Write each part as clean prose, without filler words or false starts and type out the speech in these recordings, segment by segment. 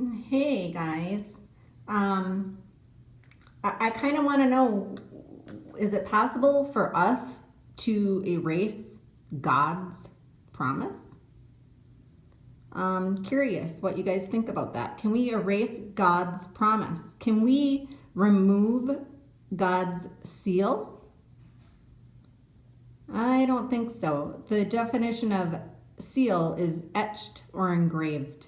Hey guys, um, I kind of want to know, is it possible for us to erase God's promise? Curious what you guys think about that. Can we erase God's promise? Can we remove God's seal? I don't think so. The definition of seal is etched or engraved.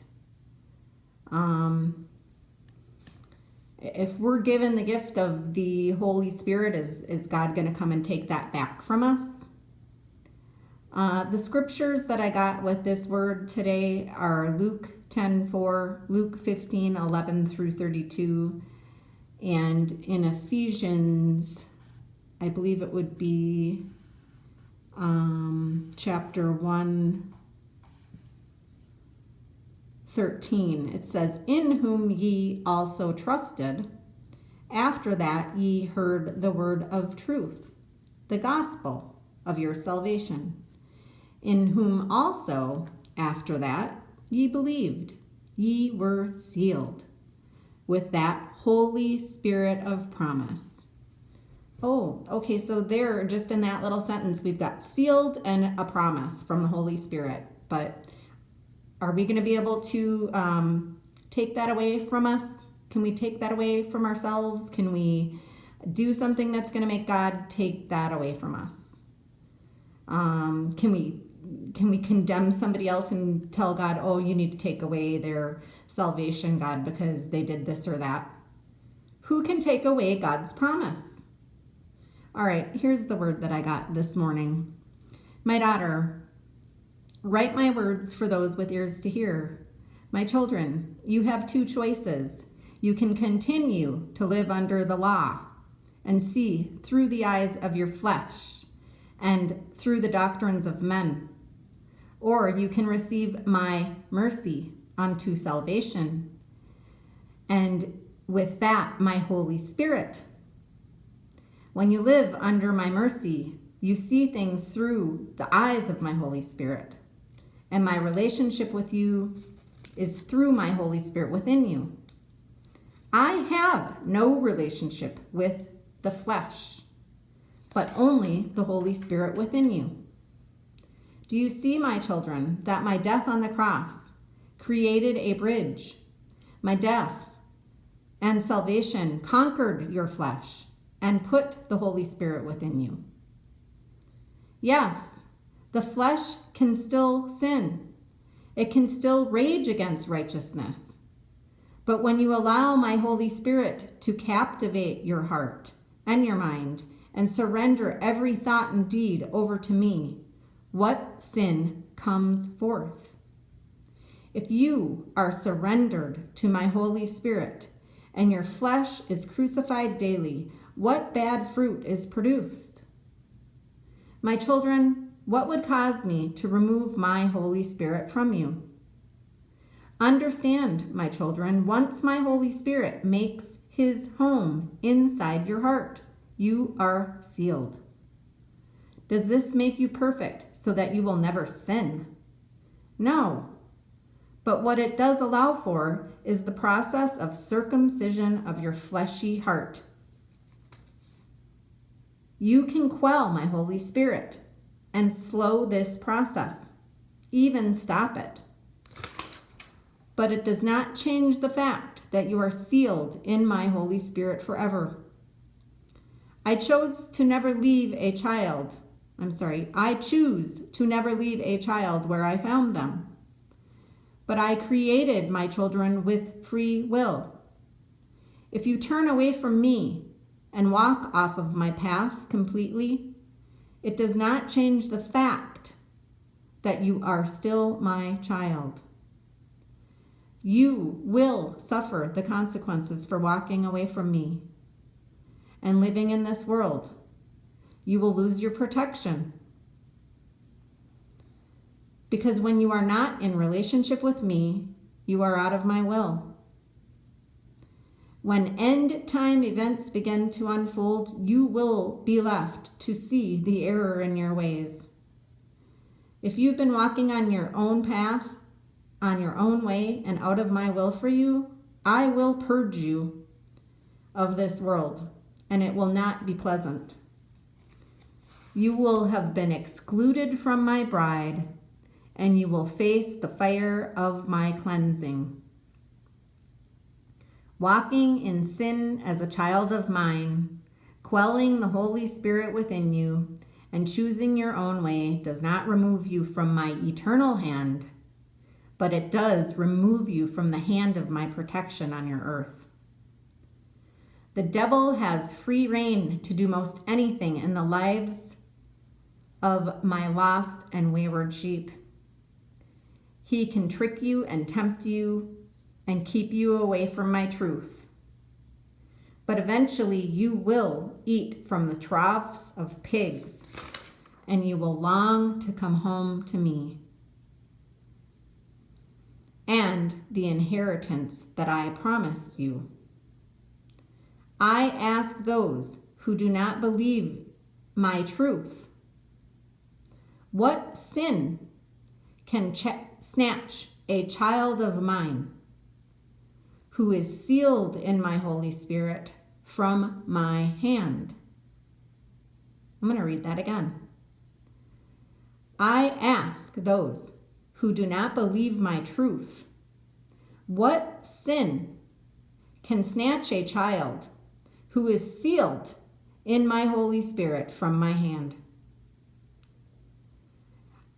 If we're given the gift of the Holy Spirit, is God going to come and take that back from us? The scriptures that I got with this word today are Luke 10:4, Luke 15:11 through 32, and in Ephesians, I believe it would be chapter 1:13. It says, "In whom ye also trusted, after that ye heard the word of truth, the gospel of your salvation, in whom also, after that, ye believed, ye were sealed with that Holy Spirit of promise." Oh, okay, so there, just in that little sentence, we've got sealed and a promise from the Holy Spirit. But are we going to be able to take that away from us? Can we take that away from ourselves? Can we do something that's going to make God take that away from us? Can we condemn somebody else and tell God, oh, you need to take away their salvation, God, because they did this or that? Who can take away God's promise? All right, here's the word that I got this morning. My daughter, write my words for those with ears to hear. My children, you have two choices. You can continue to live under the law and see through the eyes of your flesh and through the doctrines of men. Or you can receive my mercy unto salvation, and with that my Holy Spirit. When you live under my mercy, you see things through the eyes of my Holy Spirit, and my relationship with you is through my Holy Spirit within you. I have no relationship with the flesh, but only the Holy Spirit within you. Do you see, my children, that my death on the cross created a bridge? My death and salvation conquered your flesh and put the Holy Spirit within you. Yes, the flesh can still sin. It can still rage against righteousness. But when you allow my Holy Spirit to captivate your heart and your mind and surrender every thought and deed over to me, what sin comes forth? If you are surrendered to my Holy Spirit and your flesh is crucified daily, what bad fruit is produced? My children, what would cause me to remove my Holy Spirit from you? Understand, my children, once my Holy Spirit makes his home inside your heart, you are sealed. Does this make you perfect so that you will never sin? No. But what it does allow for is the process of circumcision of your fleshy heart. You can quell my Holy Spirit and slow this process, even stop it. But it does not change the fact that you are sealed in my Holy Spirit forever. I choose to never leave a child where I found them. But I created my children with free will. If you turn away from me and walk off of my path completely, it does not change the fact that you are still my child. You will suffer the consequences for walking away from me and living in this world. You will lose your protection. Because when you are not in relationship with me, you are out of my will. When end time events begin to unfold, you will be left to see the error in your ways. If you've been walking on your own path, on your own way and out of my will for you, I will purge you of this world, and it will not be pleasant. You will have been excluded from my bride, and you will face the fire of my cleansing. Walking in sin as a child of mine, quelling the Holy Spirit within you, and choosing your own way does not remove you from my eternal hand, but it does remove you from the hand of my protection on your earth. The devil has free rein to do most anything in the lives of my lost and wayward sheep. He can trick you and tempt you and keep you away from my truth. But eventually you will eat from the troughs of pigs, and you will long to come home to me and the inheritance that I promised you. I ask those who do not believe my truth, what sin can snatch a child of mine who is sealed in my Holy Spirit from my hand? I'm going to read that again. I ask those who do not believe my truth, what sin can snatch a child who is sealed in my Holy Spirit from my hand?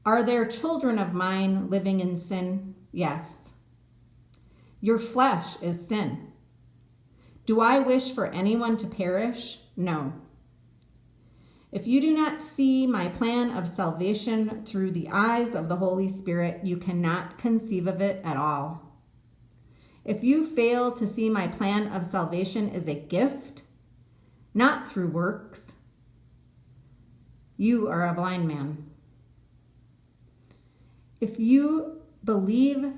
Are there children of mine living in sin? Yes. Your flesh is sin. Do I wish for anyone to perish? No. If you do not see my plan of salvation through the eyes of the Holy Spirit, you cannot conceive of it at all. If you fail to see my plan of salvation as a gift, not through works, you are a blind man. If you believe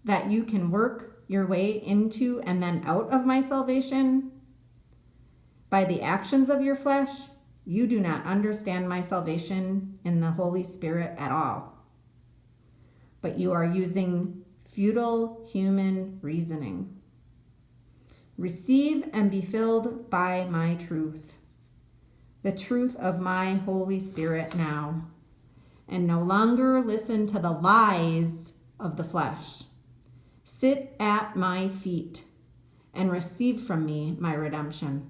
that you can work your way into and then out of my salvation by the actions of your flesh, you do not understand my salvation in the Holy Spirit at all. But you are using futile human reasoning. Receive and be filled by my truth, the truth of my Holy Spirit now, and no longer listen to the lies of the flesh. Sit at my feet and receive from me my redemption,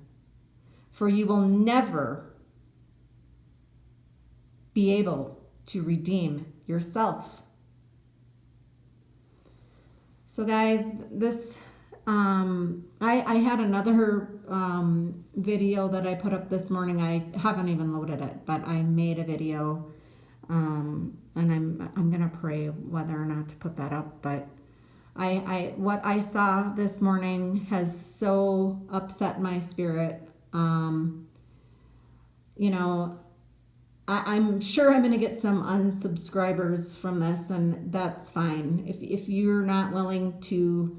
for you will never be able to redeem yourself. So guys, this I had another video that I put up this morning. I haven't even loaded it, but I made a video, and I'm gonna pray whether or not to put that up. But what I saw this morning has so upset my spirit. I'm sure I'm going to get some unsubscribers from this, and that's fine. If you're not willing to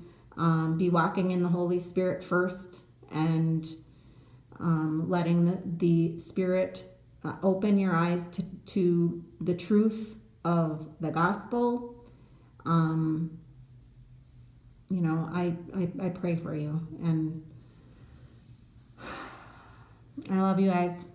be walking in the Holy Spirit first and letting the Spirit open your eyes to the truth of the gospel, I pray for you, and I love you guys.